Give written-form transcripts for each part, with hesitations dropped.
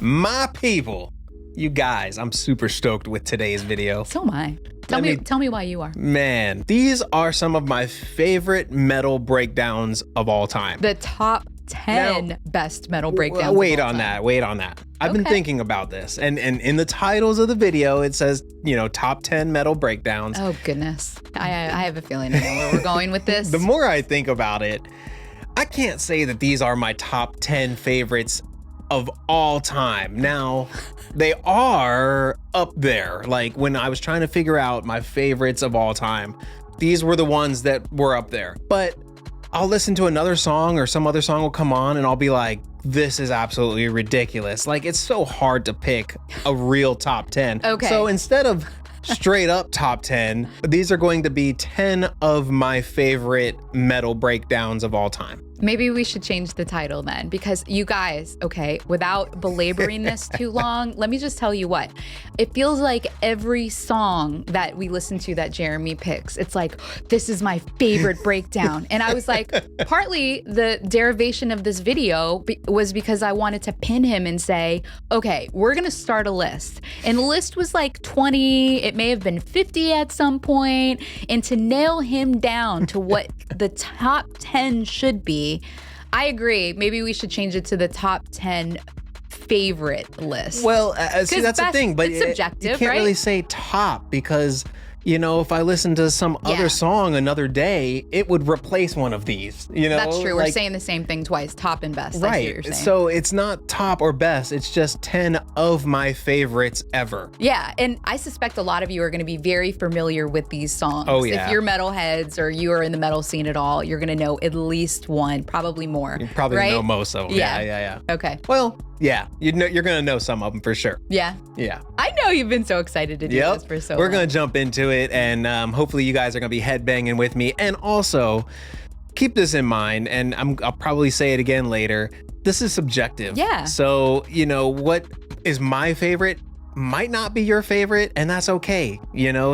My people, you guys, I'm super stoked with today's video. So am I. Tell me why you are. Man, these are some of my favorite metal breakdowns of all time. The top 10 best metal breakdowns. Wait on that. I've been thinking about this, and in the titles of the video, it says, top 10 metal breakdowns. Oh goodness, I have a feeling I know where we're going with this. The more I think about it, I can't say that these are my top 10 favorites of all time. Now, they are up there. Like when I was trying to figure out my favorites of all time, these were the ones that were up there. But I'll listen to another song or some other song will come on and I'll be like, this is absolutely ridiculous. Like, it's so hard to pick a real top 10. Okay. So instead of straight up top 10, these are going to be 10 of my favorite metal breakdowns of all time. Maybe we should change the title then, because you guys, okay, without belaboring this too long, let me just tell you what. It feels like every song that we listen to that Jeremy picks, it's like, this is my favorite breakdown. And I was like, partly the derivation of this video was because I wanted to pin him and say, okay, we're gonna start a list. And the list was like 20, it may have been 50 at some point, and to nail him down to what the top 10 should be, I agree. Maybe we should change it to the top 10 favorite list. Well, see, that's the thing, but it's subjective, you can't right? really say top because, if I listen to some other song another day, it would replace one of these, That's true. We're saying the same thing twice, top and best. Right. I see what you're saying. So it's not top or best. It's just 10 of my favorites ever. Yeah. And I suspect a lot of you are going to be very familiar with these songs. Oh, yeah. If you're metalheads or you are in the metal scene at all, you're going to know at least one, probably more. You probably know most of them. Yeah. Okay. Well, yeah, you're going to know some of them for sure. Yeah. Yeah. I know you've been so excited to do this for so long. We're going to jump into it, and hopefully you guys are going to be headbanging with me. And also, keep this in mind, and I'll probably say it again later, this is subjective. Yeah. So, what is my favorite might not be your favorite, and that's okay,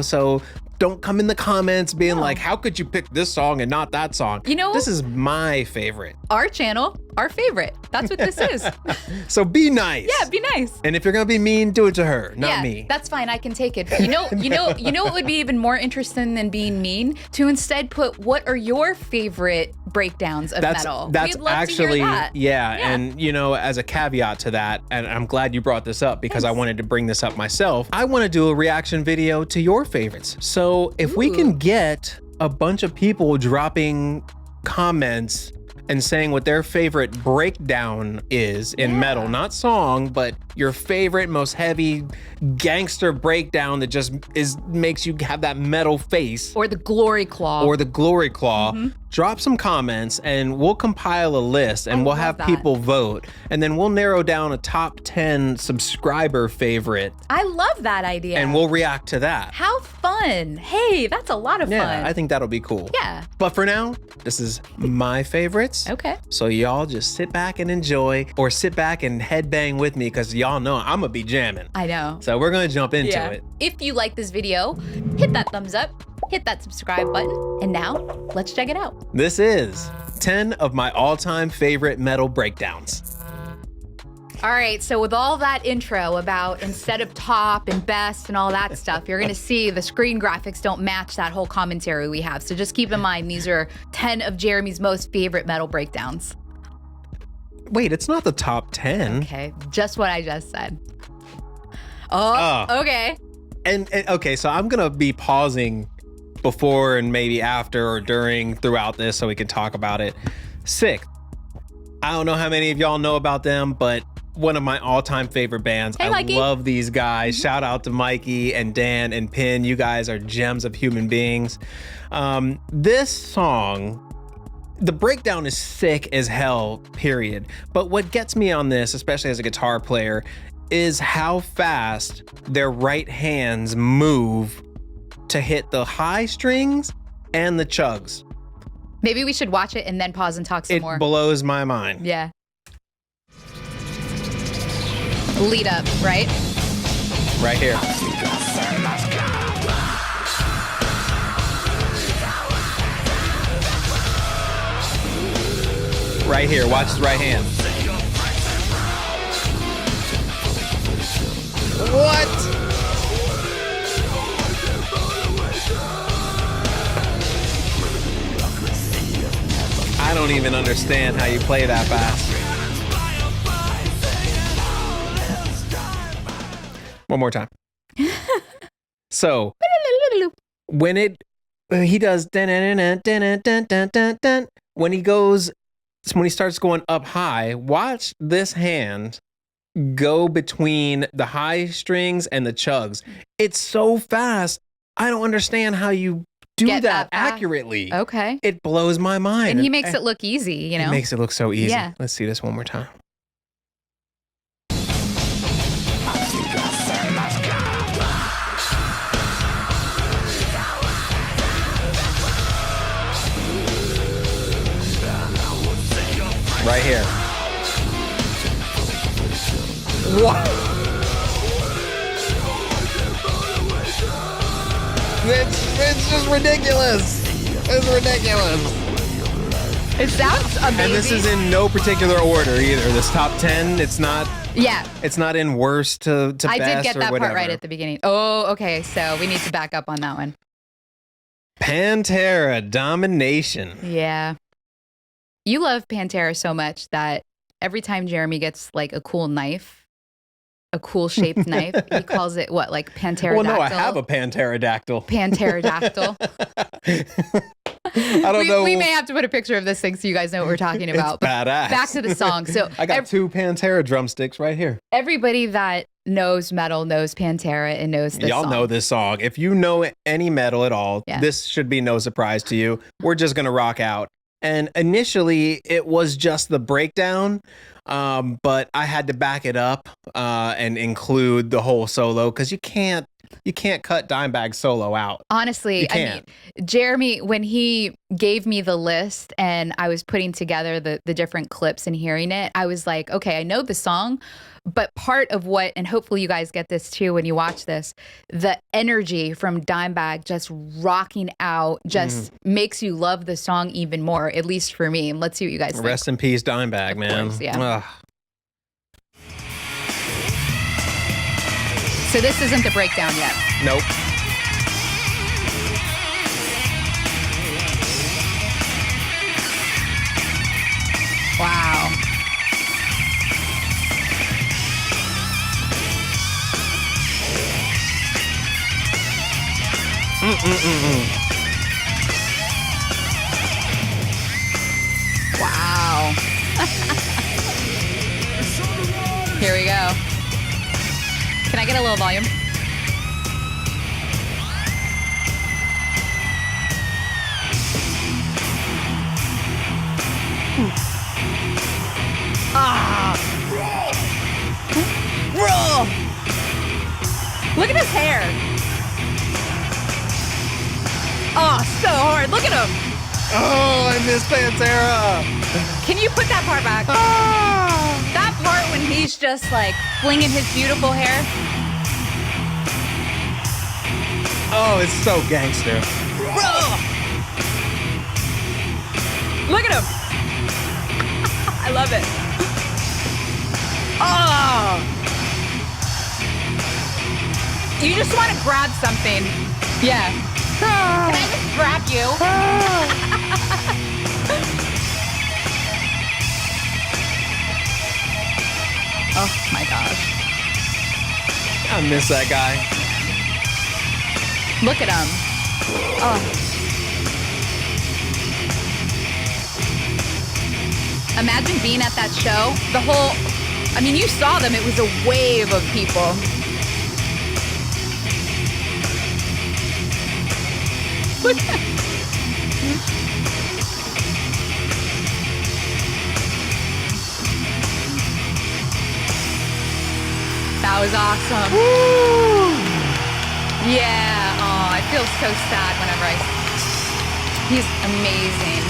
So don't come in the comments being like, how could you pick this song and not that song? This is my favorite. Our channel, our favorite. That's what this is. So be nice. Yeah, be nice. And if you're gonna be mean, do it to her, not me. That's fine. I can take it. But you know what would be even more interesting than being mean? To instead put what are your favorite breakdowns of metal. That's We'd love actually, to hear that. Yeah. And as a caveat to that, and I'm glad you brought this up because I wanted to bring this up myself. I want to do a reaction video to your favorites. So if we can get a bunch of people dropping comments and saying what their favorite breakdown is in metal, not song, but your favorite, most heavy gangster breakdown that just makes you have that metal face. Or the glory claw. Drop some comments and we'll compile a list and we'll have people vote. And then we'll narrow down a top 10 subscriber favorite. I love that idea. And we'll react to that. How fun. Hey, that's a lot of fun. Yeah, I think that'll be cool. Yeah. But for now, this is my favorites. Okay. So y'all just sit back and enjoy, or sit back and headbang with me because y'all know I'm gonna be jamming. I know. So we're gonna jump into it. If you like this video, hit that thumbs up, hit that subscribe button, and now let's check it out. This is 10 of my all-time favorite metal breakdowns. All right, so with all that intro about instead of top and best and all that stuff, you're gonna see the screen graphics don't match that whole commentary we have. So just keep in mind, these are 10 of Jeremy's most favorite metal breakdowns. Wait, it's not the top 10. Okay, just what I just said. Oh, okay. And okay, so I'm gonna be pausing before and maybe after or during throughout this so we can talk about it. Sikth. I don't know how many of y'all know about them, but one of my all-time favorite bands. Hey, Mikey. I love these guys. Shout out to Mikey and Dan and Pin. You guys are gems of human beings. This song, the breakdown is sick as hell, period. But what gets me on this, especially as a guitar player, is how fast their right hands move to hit the high strings and the chugs. Maybe we should watch it and then pause and talk some more. It blows my mind. Yeah. Lead up, right? Right here. Right here, watch his right hand. What? I don't even understand how you play that fast. One more time. So when he does when he starts going up high, watch this hand go between the high strings and the chugs. It's so fast. I don't understand how you do that accurately. Okay. It blows my mind. And he makes it look easy, you know? He makes it look so easy. Yeah. Let's see this one more time. Right here. What? It's just ridiculous. It's ridiculous. It sounds amazing. And this is in no particular order either. This top 10, it's not. Yeah. It's not in worst to best or whatever. I did get that part right at the beginning. Oh, okay. So we need to back up on that one. Pantera, Domination. Yeah. You love Pantera so much that every time Jeremy gets like a cool knife, a cool shaped knife, he calls it what, like Pantera? Well, no, I have a Pterodactyl. Pterodactyl. I don't know. We may have to put a picture of this thing so you guys know what we're talking about. It's badass. Back to the song. So I got 2 Pantera drumsticks right here. Everybody that knows metal knows Pantera and knows this Y'all song. know this song. If you know any metal at all, this should be no surprise to you. We're just going to rock out. And initially, it was just the breakdown, but I had to back it up and include the whole solo because you can't cut Dimebag's solo out. Honestly, I mean, Jeremy, when he gave me the list and I was putting together the different clips and hearing it, I was like, okay, I know the song, but part of what, and hopefully you guys get this too when you watch this, the energy from Dimebag just rocking out just makes you love the song even more, at least for me. Let's see what you guys think. Rest in peace, Dimebag, man. Course, yeah. So this isn't the breakdown yet. Nope. Wow. Wow. Here we go. Can I get a little volume? Bro! Look at his hair. Oh, so hard. Look at him. Oh, I miss Pantera. Can you put that part back? That part when he's just like flinging his beautiful hair. Oh, it's so gangster. Bro! Look at him. I love it. Oh! You just want to grab something. Yeah. Can I just grab you? Oh my gosh. I miss that guy. Look at him. Oh. Imagine being at that show. The whole, I mean, you saw them. It was a wave of people. Look at That was awesome. Woo! Yeah. Oh, I feel so sad whenever he's amazing.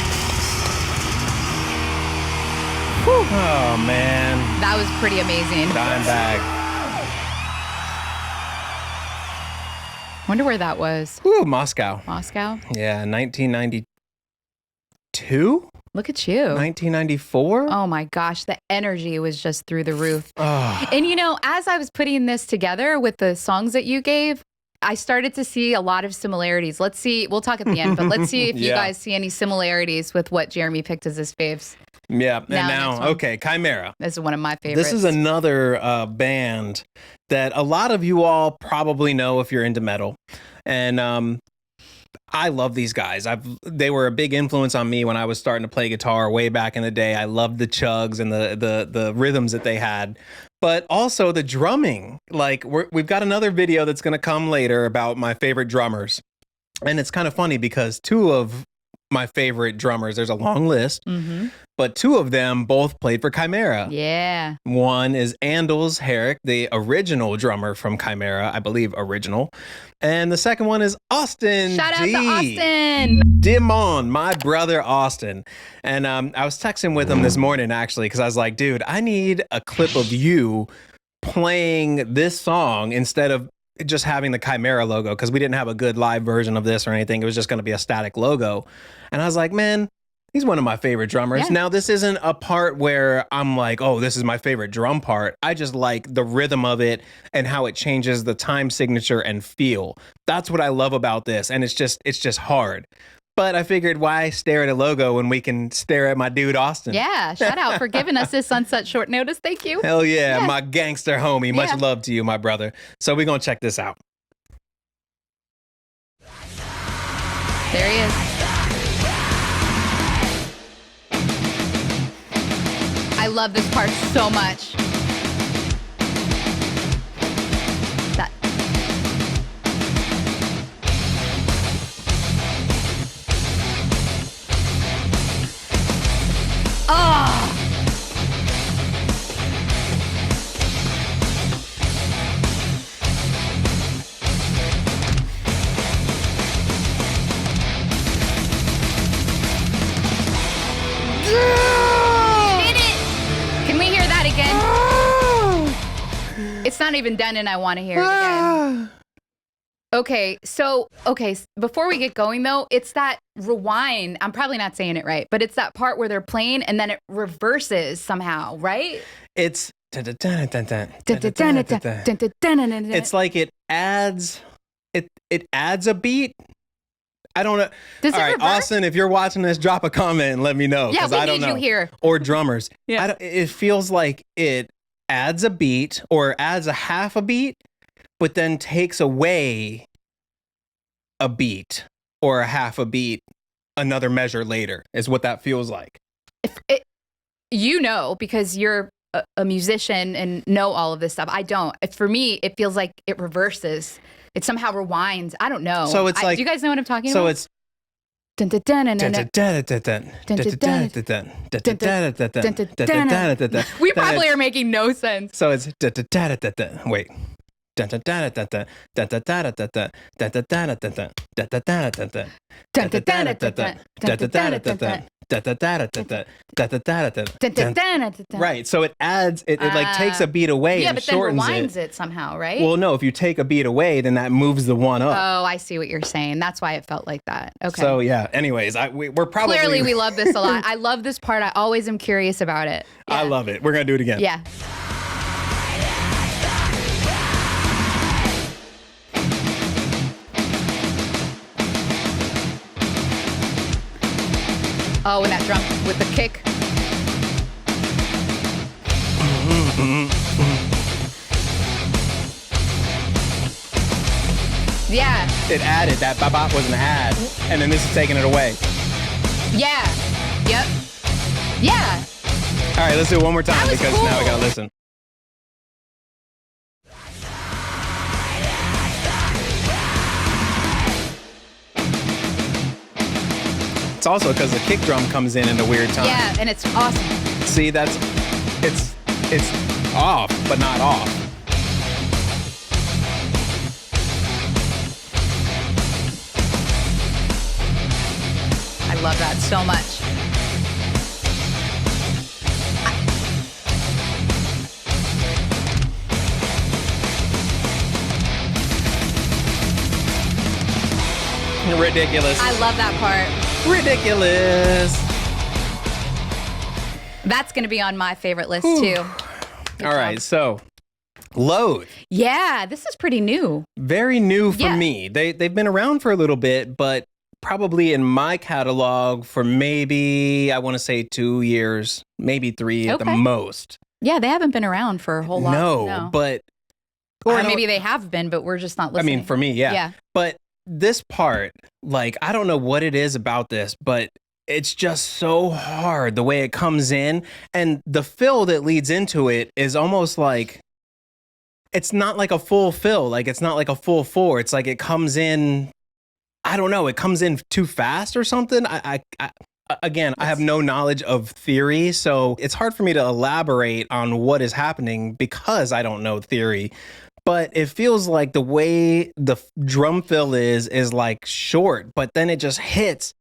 Whew. Oh, man. That was pretty amazing. Dimebag. Wonder where that was. Ooh, Moscow. Moscow? Yeah, 1992. 1992? Look at you. 1994? Oh my gosh, the energy was just through the roof. Oh. And you know, as I was putting this together with the songs that you gave, I started to see a lot of similarities. Let's see, we'll talk at the end, but let's see if you guys see any similarities with what Jeremy picked as his faves. Yeah, and now okay, Chimaira. This is one of my favorites. This is another band that a lot of you all probably know if you're into metal. And I love these guys. They were a big influence on me when I was starting to play guitar way back in the day. I loved the chugs and the rhythms that they had, but also the drumming. Like we've got another video that's going to come later about my favorite drummers. And it's kind of funny because two of my favorite drummers, there's a long list, but two of them both played for Chimaira. Yeah. One is Anders Herrick, the original drummer from Chimaira, I believe original. And the second one is Austin. Shout out to Austin. Dimon, my brother Austin. And I was texting with him this morning, actually, because I was like, dude, I need a clip of you playing this song instead of just having the Chimaira logo, because we didn't have a good live version of this or anything. It was just going to be a static logo. And I was like, man, he's one of my favorite drummers. Yeah. Now, this isn't a part where I'm like, oh, this is my favorite drum part. I just like the rhythm of it and how it changes the time signature and feel. That's what I love about this. And it's just hard. But I figured, why stare at a logo when we can stare at my dude, Austin? Yeah, shout out for giving us this on such short notice. Thank you. Hell yeah, my gangster homie. Much love to you, my brother. So we're going to check this out. There he is. I love this part so much. That. Oh! It's not even done and I want to hear it again. Okay, so, before we get going though, it's that rewind. I'm probably not saying it right, but it's that part where they're playing and then it reverses somehow, right? It's like it adds a beat. I don't know. Does All right, reverse? Austin, if you're watching this, drop a comment and let me know. Yeah, we I don't need know. you here. Or drummers. Yeah. It feels like it adds a beat or adds a half a beat, but then takes away a beat or a half a beat another measure later is what that feels like. Because you're a musician and know all of this stuff. I don't. For me, it feels like it reverses. It somehow rewinds. I don't know. So it's like, do you guys know what I'm talking so about? So it's we probably are making no sense. So it's wait. Right, so it adds it like takes a beat away and shortens it. But then rewinds it somehow, right? Well, no, if you take a beat away, then that moves the one up. Oh, I see what you're saying. That's why it felt like that. Okay. So yeah. Anyways, we're probably clearly we love this a lot. I love this part. I always am curious about it. Yeah. I love it. We're gonna do it again. Yeah. Oh, and that drum with the kick. Yeah. It added, that bop was an add, and then this is taking it away. Yeah. Yep. Yeah. All right, let's do it one more time because cool. Now we gotta listen. It's also because the kick drum comes in a weird time. Yeah, and it's awesome. See, it's off, but not off. I love that so much. Ridiculous. I love that part. Ridiculous. That's going to be on my favorite list too. All right, so Loathe. Yeah, this is pretty new. Very new for me. They've been around for a little bit, but probably in my catalog for maybe, I want to say 2 years, maybe 3 at the most. Yeah, they haven't been around for a whole lot. No, but... Or maybe they have been, but we're just not listening. I mean, for me, yeah. But this part, like, I don't know what it is about this, but it's just so hard the way it comes in. And the fill that leads into it is almost like, it's not like a full fill. Like, it's not like a full 4. It's like it comes in, I don't know, it comes in too fast or something. Again, I have no knowledge of theory, so it's hard for me to elaborate on what is happening because I don't know theory. But it feels like the way the drum fill is like short, but then it just hits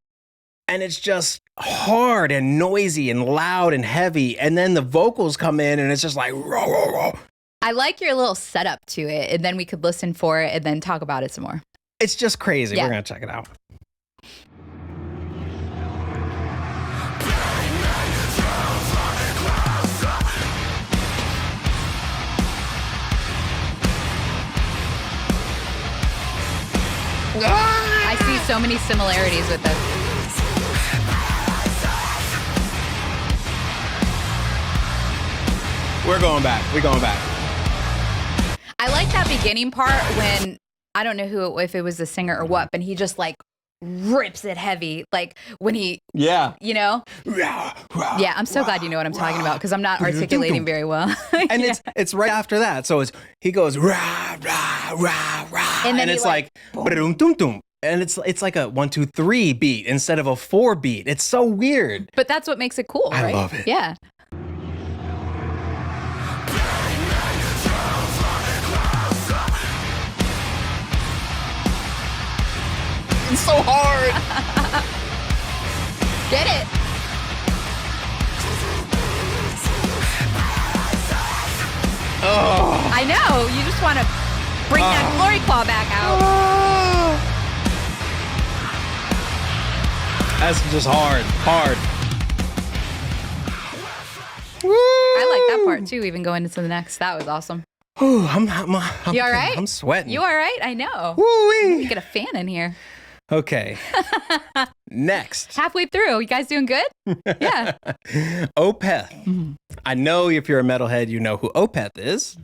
and it's just hard and noisy and loud and heavy. And then the vocals come in and it's just like, row, row, row. I like your little setup to it, and then we could listen for it and then talk about it some more. It's just crazy. We're going to check it out. I see so many similarities with this. We're going back. I like that beginning part when, I don't know if it was the singer or what, but he just like rips it heavy. Like when he, you know? Yeah, I'm so glad you know what I'm talking about because I'm not articulating very well. And it's right after that. So he goes, rah, rah, rah, rah. And it's like, boom, dum, dum. And it's like a 1, 2, 3 beat instead of a 4 beat. It's so weird. But that's what makes it cool, right? I love it. Yeah. It's so hard. Get it. Oh. I know. You just want to bring that glory claw back out. That's just hard. Woo. I like that part too, even going into the next. That was awesome. Ooh, you all right? I'm sweating. You all right? I know. Woo-wee. You get a fan in here. Okay. Next. Halfway through. You guys doing good? Yeah. Opeth. Mm-hmm. I know if you're a metalhead, you know who Opeth is.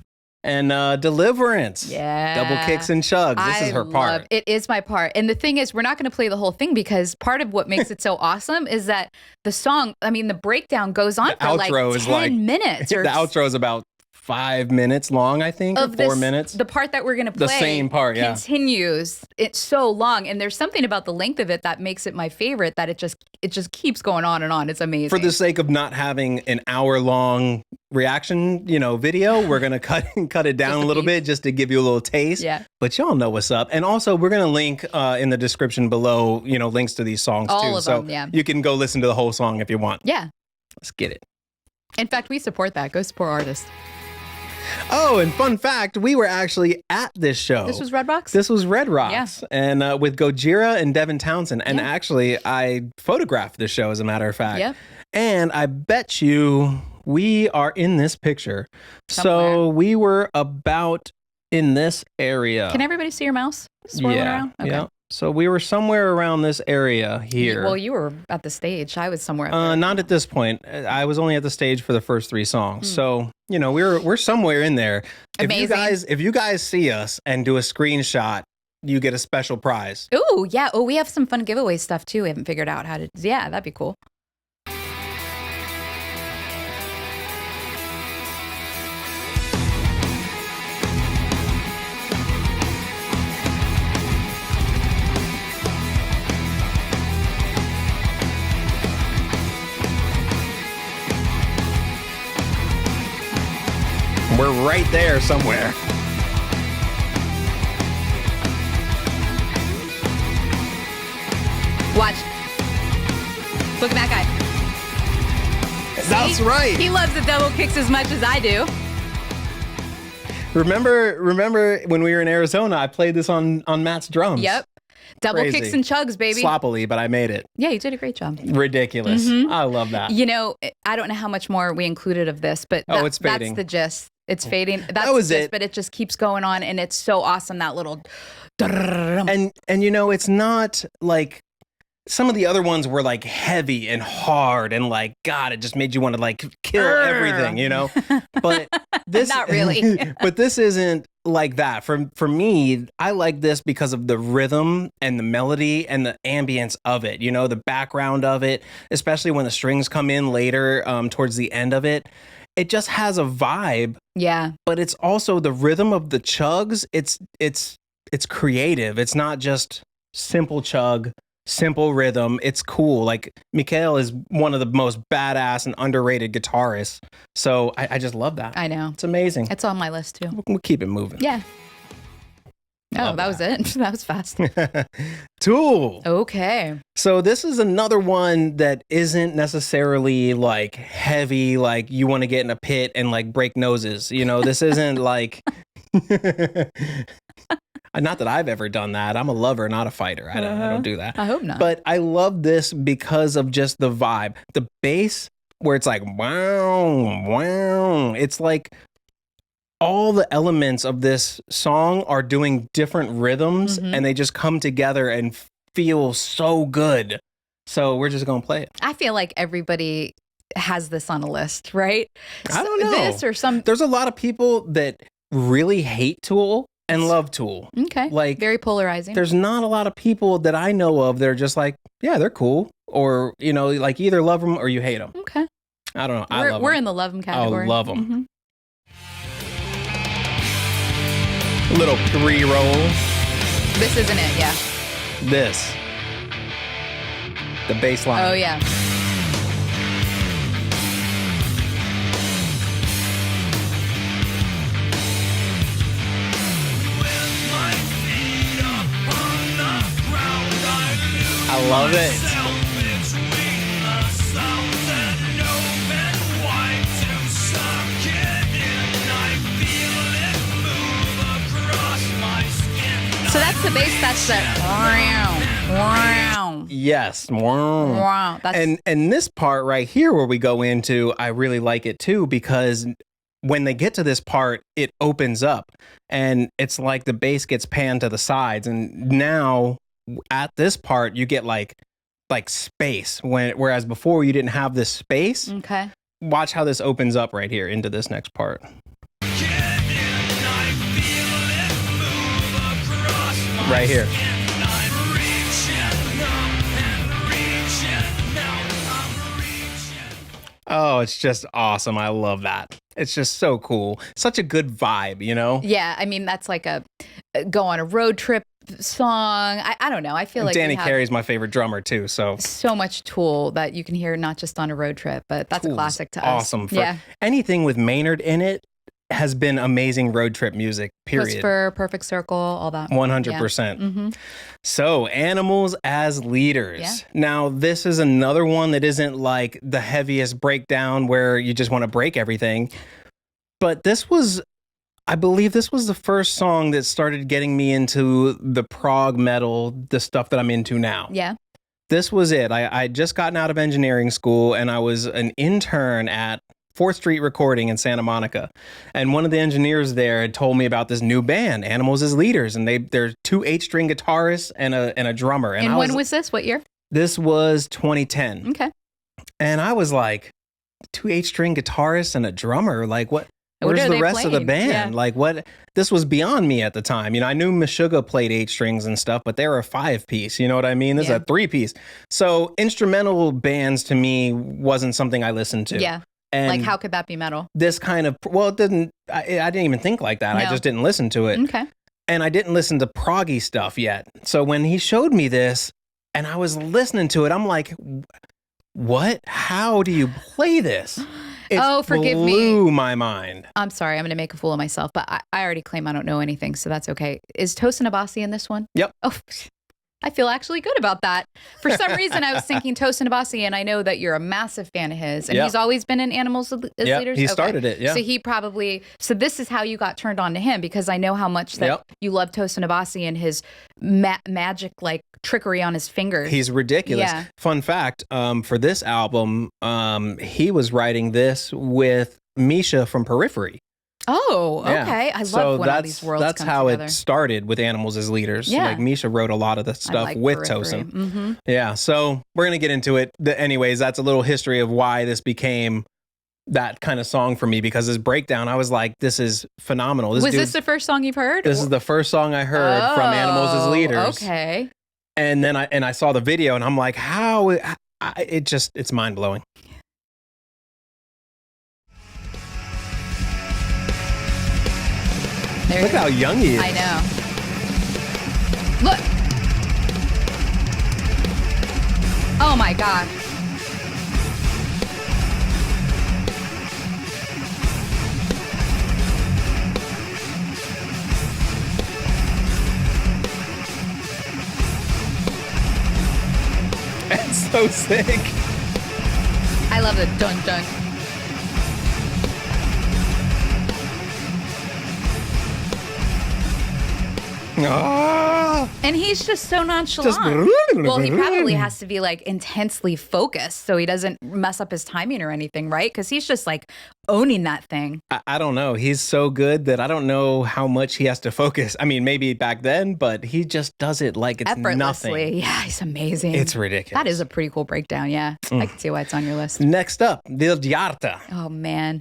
And Deliverance. Yeah. Double kicks and chugs. This is her part. It is my part. And the thing is, we're not going to play the whole thing because part of what makes it so awesome is that the song, I mean, the breakdown goes on for like 10 minutes. The outro is about 5 minutes long, I think, or 4 minutes. The part that we're going to play, the same part, continues. It's so long, and there's something about the length of it that makes it my favorite. That it just keeps going on and on. It's amazing. For the sake of not having an hour-long reaction, video, we're gonna cut it down a little bit just to give you a little taste. Yeah. But y'all know what's up, and also we're gonna link in the description below, links to these songs all too, of them, yeah. You can go listen to the whole song if you want. Yeah. Let's get it. In fact, we support that. Go support artists. Oh, and fun fact, we were actually at this show. This was Red Rocks? This was Red Rocks. Yeah. And with Gojira and Devin Townsend. And actually, I photographed the show, as a matter of fact. Yep. And I bet you we are in this picture. Somewhere. So we were about in this area. Can everybody see your mouse swirling around? Okay. Yeah. So we were somewhere around this area here. Well, you were at the stage. I was somewhere. Not at this point. I was only at the stage for the first 3 songs. So, we're somewhere in there. Amazing. If you guys see us and do a screenshot, you get a special prize. Ooh, yeah. Oh, we have some fun giveaway stuff too. We haven't figured out how to. Yeah, that'd be cool. We're right there somewhere. Watch. Look at that guy. That's right. He loves the double kicks as much as I do. Remember when we were in Arizona, I played this on Matt's drums. Yep. Double Crazy. kicks and chugs, baby. Sloppily, but I made it. Yeah, you did a great job. Ridiculous. I love that. You know, I don't know how much more we included of this, but It's fading. that's the gist. It's fading. That's was the gist, it. but it just keeps going on, and it's so awesome, that little... And you know, it's not like some of the other ones were like heavy and hard and like, God, it just made you want to like kill everything, you know? But this Not really. But this isn't like that. For me, I like this because of the rhythm and the melody and the ambience of it, you know, the background of it, especially when the strings come in later towards the end of it. It just has a vibe. Yeah. But it's also the rhythm of the chugs. It's creative. It's not just simple chug, simple rhythm. It's cool. Like Mikael is one of the most badass and underrated guitarists. So I just love that. I know. It's amazing. It's on my list too. We'll keep it moving. Yeah. Love That was it. That was fast. Tool. Okay. So this is another one that isn't necessarily like heavy, like you want to get in a pit and like break noses. You know, this isn't like... Not that I've ever done that. I'm a lover, not a fighter. I don't do that. I hope not. But I love this because of just the vibe. The bass, where it's like, wow, wow. It's like all the elements of this song are doing different rhythms and they just come together and feel so good. So we're just going to play it. I feel like everybody has this on a list, right? I don't know. This or some... There's a lot of people that really hate Tool and love Tool. Okay. Like, very polarizing. There's not a lot of people that I know of that are just like, yeah, they're cool. Or, you know, like either love them or you hate them. Okay. I don't know. We're in the love them category. I love them. A little pre-roll. This isn't it, yeah. This. The bass line. Oh, yeah. I love it. So that's the bass. That's the wow. Yes. Wow. And this part right here where we go into, I really like it too, because when they get to this part, it opens up and it's like the bass gets panned to the sides. And now at this part, you get like space, whereas before you didn't have this space. Okay. Watch how this opens up right here into this next part. Right here. Oh, it's just awesome. I love that. It's just so cool. Such a good vibe, you know? Yeah, I mean, that's like a go on a road trip song. I don't know. I feel like Danny Carey's my favorite drummer too, so much Tool that you can hear not just on a road trip, but that's Tool's a classic to us. Awesome. Anything with Maynard in it has been amazing road trip music, period. Whisper, Perfect Circle, all that. 100%. So, Animals as Leaders. Yeah. Now, this is another one that isn't like the heaviest breakdown where you just want to break everything. But I believe this was the first song that started getting me into the prog metal, the stuff that I'm into now. Yeah. This was it. I just gotten out of engineering school and I was an intern at 4th Street Recording in Santa Monica. And one of the engineers there had told me about this new band, Animals as Leaders. And they're 2 8-string guitarists and a drummer. And when was this? What year? This was 2010. Okay. And I was like, 2 8-string guitarists and a drummer? Like, what? Where's the rest of the band? Yeah. Like, what? This was beyond me at the time. You know, I knew Meshuggah played 8 strings and stuff, but they were a 5-piece. You know what I mean? This is a 3-piece. So instrumental bands to me wasn't something I listened to. Yeah. And like, how could that be metal? This kind of, well, it didn't, I didn't even think like that. No. I just didn't listen to it. Okay. And I didn't listen to proggy stuff yet. So when he showed me this and I was listening to it, I'm like, what? How do you play this? It forgive me. blew my mind. I'm sorry. I'm going to make a fool of myself, but I already claim I don't know anything, so that's okay. Is Tosin Abasi in this one? Yep. Oh, I feel actually good about that. For some reason, I was thinking Tosin Abasi, and I know that you're a massive fan of his, and he's always been in Animals as Leaders. He started it, So he probably, so this is how you got turned on to him, because I know how much that you love Tosin Abasi and his magic, like trickery on his fingers. He's ridiculous. Yeah. Fun fact, for this album, he was writing this with Misha from Periphery. Oh, okay. Yeah. I love when all these worlds that's come how together. it started with Animals as Leaders. Yeah. Like Misha wrote a lot of the stuff like with Periphery. Tosin. Mm-hmm. Yeah, so we're gonna get into it. Anyways, that's a little history of why this became that kind of song for me, because this breakdown, I was like, this is phenomenal. Was this the first song you've heard? This is the first song I heard from Animals as Leaders. Okay. And then I saw the video and I'm like, how it's mind blowing. Look how young he is. I know. Look. Oh my God. That's so sick. I love the dun dun. Ah. And he's just so nonchalant. Well, he probably has to be like intensely focused so he doesn't mess up his timing or anything, right? Because he's just like owning that thing. I don't know. He's so good that I don't know how much he has to focus. I mean, maybe back then, but he just does it like it's effortlessly. nothing. Yeah, he's amazing. It's ridiculous. That is a pretty cool breakdown. Yeah, I can see why it's on your list. Next up, Vildhjarta. Oh man,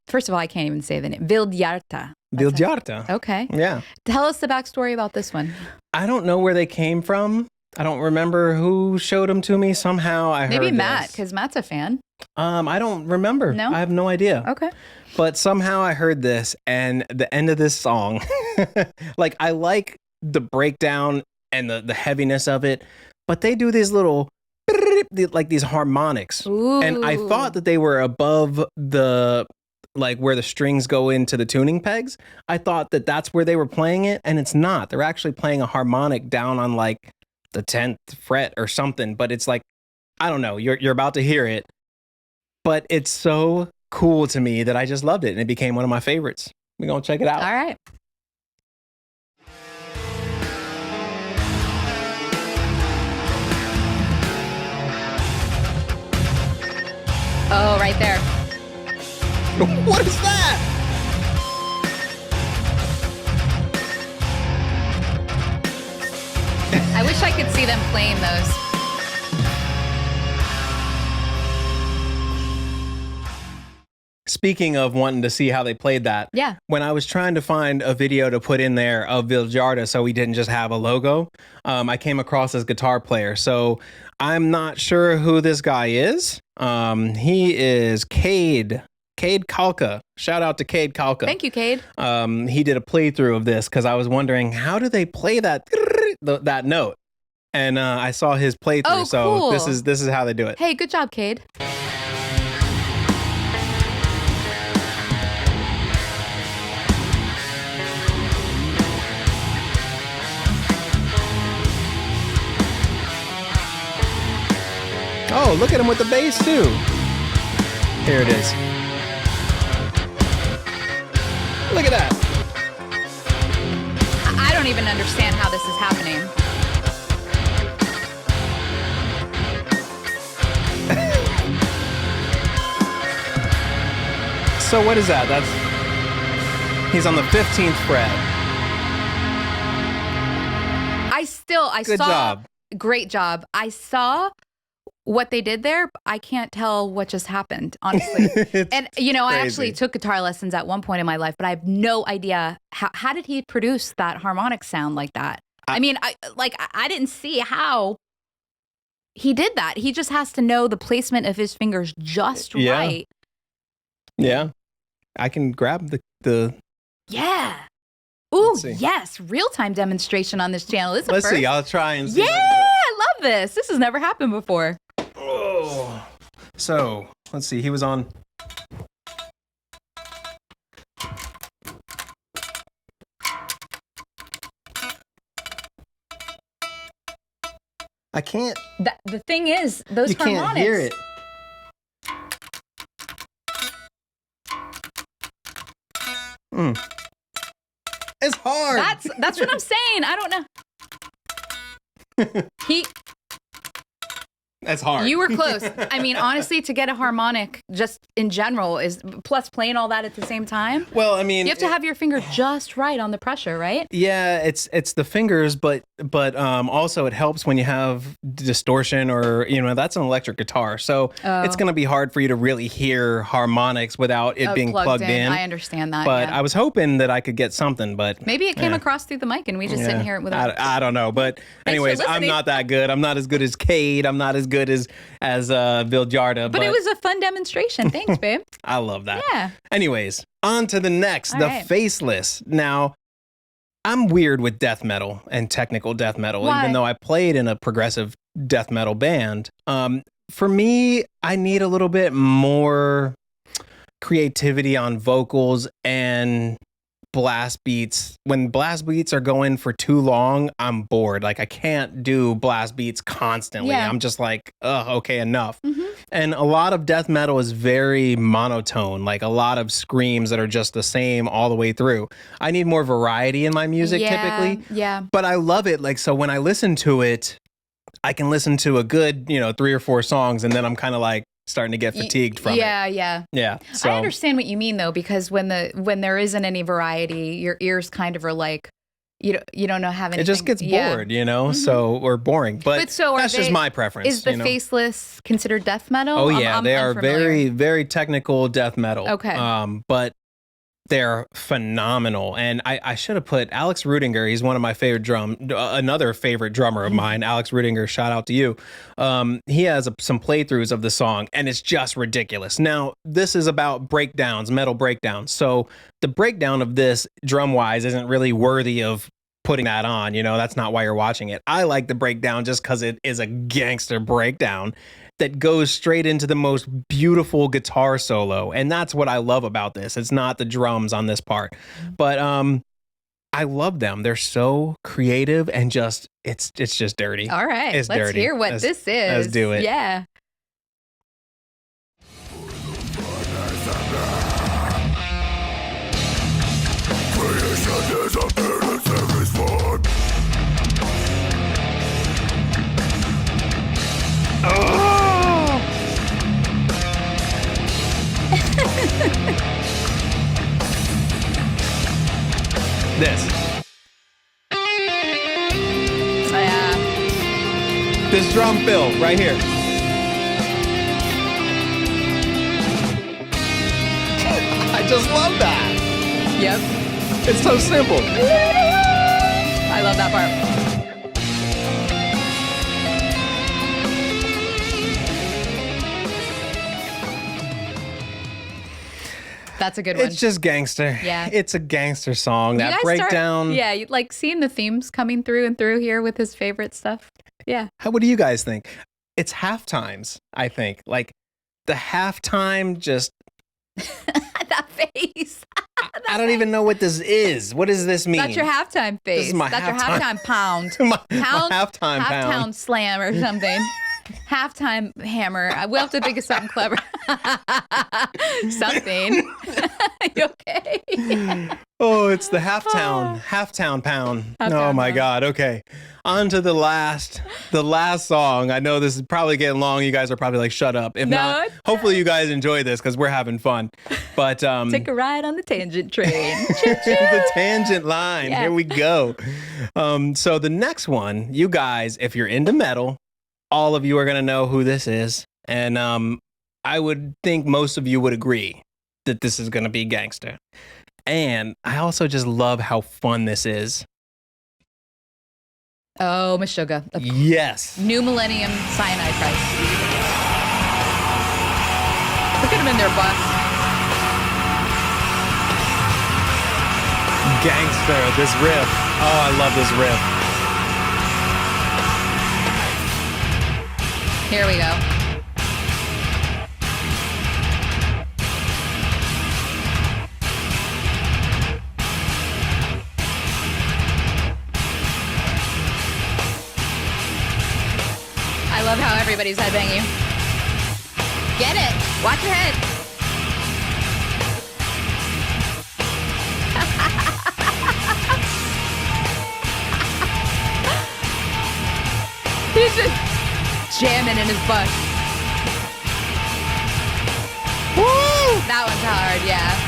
first of all, I can't even say the name. Vildhjarta. Vildhjarta. Okay. Yeah. Tell us the backstory about this one. I don't know where they came from. I don't remember who showed them to me. Somehow I heard Maybe Matt, this. because Matt's a fan. I don't remember. No? I have no idea. Okay. But somehow I heard this, and the end of this song, like I like the breakdown and the heaviness of it, but they do these little, like these harmonics. Ooh. And I thought that they were above the, like where the strings go into the tuning pegs. I thought that that's where they were playing it, and it's not. They're actually playing a harmonic down on like the 10th fret or something, but it's like, I don't know, you're about to hear it, but it's so cool to me that I just loved it, and it became one of my favorites. We're gonna check it out. All right. Oh, right there. What is that? I wish I could see them playing those. Speaking of wanting to see how they played that, Yeah. when I was trying to find a video to put in there of Vildhjarta so we didn't just have a logo, I came across this guitar player. So I'm not sure who this guy is. He is Kade Kalka. Shout out to Kade Kalka. Thank you, Cade. He did a playthrough of this because I was wondering, how do they play that note? And I saw his playthrough. Oh, so cool. this is how they do it. Hey, good job, Cade. Oh, look at him with the bass too. Here it is. Look at that. I don't even understand how this is happening. So what is that? He's on the 15th fret. Good job. Great job. I saw what they did there. I can't tell what just happened, honestly. And, I actually took guitar lessons at one point in my life, but I have no idea how did he produce that harmonic sound like that? I didn't see how he did that. He just has to know the placement of his fingers just right. Yeah. I can grab the Yeah. Ooh, yes. Real-time demonstration on this channel. This is Let's see. I'll try and see. Yeah, I love this. This has never happened before. Oh. So, let's see. He was on. I can't. The thing is, those You harmonics. can't hear it. It's hard. That's what I'm saying. I don't know. That's hard. You were close. I mean, honestly, to get a harmonic just in general is plus playing all that at the same time. Well, I mean, You have to have your finger just right on the pressure, right? yeah, it's the fingers, but also it helps when you have distortion or that's an electric guitar, so it's gonna be hard for you to really hear harmonics without it being plugged in. I understand that. But yeah. I was hoping that I could get something, but Maybe it came across through the mic and we just didn't hear it without. I don't know, but anyways, I'm listening. not that good. I'm not as good as Kade. I'm not as good as Vildhjarta. But it was a fun demonstration. Thanks, babe. I love that. Yeah. Anyways, on to the next, All right. Faceless. Now, I'm weird with death metal and technical death metal, Why? even though I played in a progressive death metal band. For me, I need a little bit more creativity on vocals and blast beats. When blast beats are going for too long, I'm bored. Like, I can't do blast beats constantly. Yeah. I'm just like, okay, enough. Mm-hmm. And a lot of death metal is very monotone, like a lot of screams that are just the same all the way through. I need more variety in my music typically. Yeah. But I love it. Like, so when I listen to it, I can listen to a good, 3 or 4 songs, and then I'm kind of like starting to get fatigued from it. Yeah. Yeah. So I understand what you mean though, because when there isn't any variety, your ears kind of are like, you don't know have anything. it just gets bored, so or boring. But so that's just my preference. Is the Faceless considered death metal? Oh yeah, they are unfamiliar. very, very technical death metal. Okay. But they're phenomenal. And I should have put Alex Rudinger. He's one of my favorite another favorite drummer of mine. Alex Rudinger, shout out to you. He has some playthroughs of the song, and it's just ridiculous. Now, this is about breakdowns, metal breakdowns. So the breakdown of this drum-wise isn't really worthy of putting that on. That's not why you're watching it. I like the breakdown just because it is a gangster breakdown that goes straight into the most beautiful guitar solo. And that's what I love about this. It's not the drums on this part, but I love them. They're so creative and just, it's just dirty. All right, It's let's dirty. hear what this is. Let's do it. Yeah. This. Yeah. This drum fill right here. I just love that. Yep. It's so simple. I love that part. That's a good one. It's just gangster. Yeah. It's a gangster song. You That guys breakdown. Yeah, you like seeing the themes coming through and through here with his favorite stuff. Yeah. What do you guys think? It's half times, I think. Like the halftime just That face. I don't even know what this is. What does this mean? That's your halftime face. This is my That's your halftime- halftime pound. my Pound- halftime pound. Halftime slam or something. Halftime hammer. We'll have to think of something clever. Something. You okay? Oh, it's the halftown pound. Oh Halftown my pound. God. Okay. On to the last song. I know this is probably getting long. You guys are probably like, shut up. If No, not, it's hopefully you guys enjoy this because we're having fun. But Take a ride on the tangent train. the tangent line. Yeah. Here we go. So the next one, you guys, if you're into metal, all of you are going to know who this is. And I would think most of you would agree that this is going to be gangster. And I also just love how fun this is. Oh, Meshuggah. Yes. New Millennium Cyanide price. Look at him in their bus. Gangster, this riff. Oh, I love this riff. Here we go. Everybody's headbanging. Get it. Watch your head. He's just jamming in his butt. Woo! That one's hard, yeah.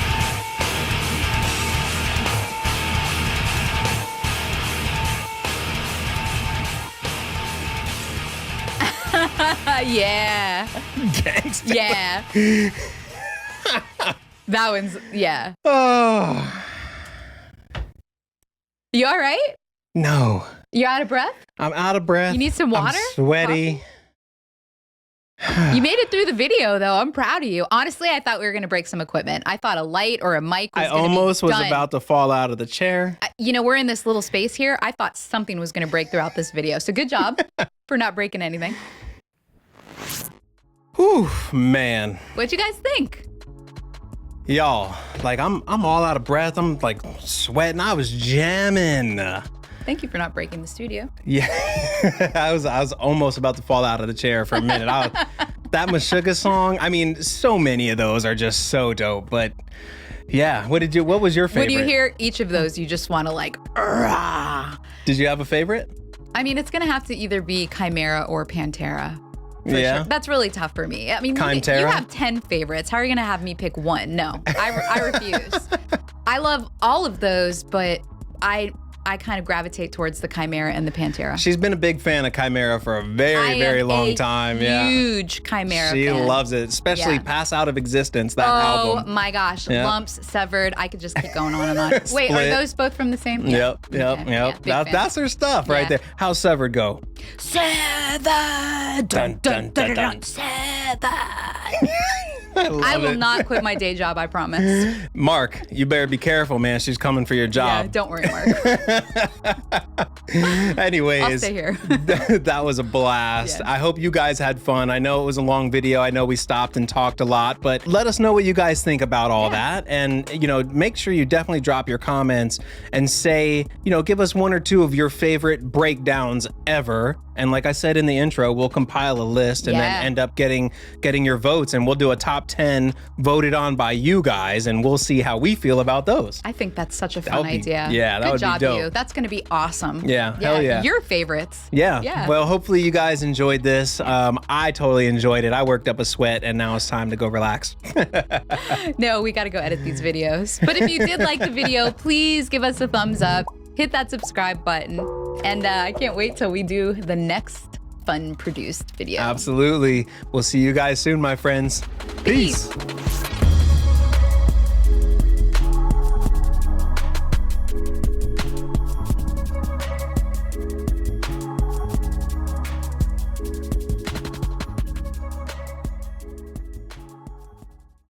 Yeah. Gangsta. Yeah. That one's, yeah. Oh. You all right? No. You're out of breath? I'm out of breath. You need some water? I'm sweaty. You made it through the video, though. I'm proud of you. Honestly, I thought we were going to break some equipment. I thought a light or a mic was I almost was about to fall out of the chair. You know, we're in this little space here. I thought something was going to break throughout this video. So good job for not breaking anything. Whew, man. What'd you guys think? Y'all, like I'm all out of breath. I'm like sweating. I was jamming. Thank you for not breaking the studio. Yeah, I was almost about to fall out of the chair for a minute. That Meshuggah song. I mean, so many of those are just so dope. But yeah, what was your favorite? When you hear each of those, you just want to like, rah. Did you have a favorite? I mean, it's gonna have to either be Chimaira or Pantera. Yeah, sure. That's really tough for me. I mean, you have 10 favorites. How are you gonna have me pick one? No, I refuse. I love all of those, but I kind of gravitate towards the Chimaira and the Pantera. She's been a big fan of Chimaira for a very long time. Huge Chimaira She fan. loves it, especially Pass Out of Existence, that album. Oh my gosh. Yeah. Lumps, Severed. I could just keep going on and on. Wait, are those both from the same? Yep. Yeah, that's her stuff right there. How's Severed go? Severed. Dun, dun, dun, dun, Severed. I will not quit my day job, I promise. Mark, you better be careful, man. She's coming for your job. Yeah, don't worry, Mark. Anyways, I'll stay here. That was a blast. Yeah. I hope you guys had fun. I know it was a long video. I know we stopped and talked a lot, but let us know what you guys think about all that. And, you know, make sure you definitely drop your comments and say, you know, give us one or two of your favorite breakdowns ever. And like I said in the intro, we'll compile a list and then end up getting your votes, and we'll do a top 10 voted on by you guys, and we'll see how we feel about those. I think that's such a fun idea. Yeah, that would be dope. Good job, you. That's going to be awesome. Yeah, hell yeah. Your favorites. Yeah. Well, hopefully you guys enjoyed this. I totally enjoyed it. I worked up a sweat, and now it's time to go relax. No, we got to go edit these videos. But if you did like the video, please give us a thumbs up. Hit that subscribe button. And I can't wait till we do the next fun produced video. Absolutely. We'll see you guys soon, my friends. Peace.